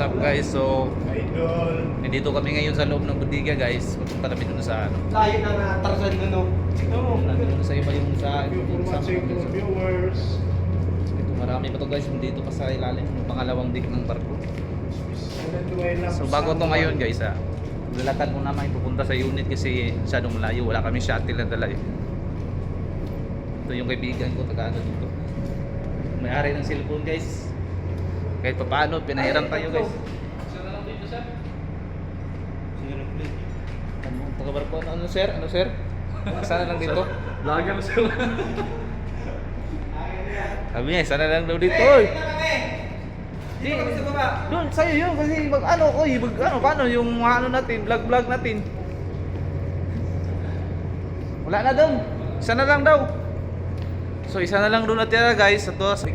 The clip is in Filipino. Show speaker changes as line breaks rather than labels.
up guys? So,
Idol.
nandito kami ngayon sa loob ng bodega guys. Pupunta kami dun sa ano.
Layo ng Tarzan doon, no?
Nandun sa iba yung sa
Information to viewers.
ito, marami pa to guys. Dito pa sa ilalim ng pangalawang deck ng barko. So bago to ngayon guys lalakad muna namin pupunta sa unit kasi masyadong malayo. Wala kami shuttle na dala eh. Ito yung kaibigan ko, taga-ano dito. May-ari ng cellphone guys. Kahit pa paano, pinahiram tayo guys. Saan na lang dito sir? Ano, taga-barko? Ano sir? Ano sir? Saan na lang dito?
Lager mo sila.
Sabi niya, saan na lang daw dito oy. Di, doon sa'yo yun kasi mag ano, oy, mag ano, paano yung ano natin, vlog natin. Wala na daw. Isa na lang daw. So isa na lang doon natira guys. Ito, kasali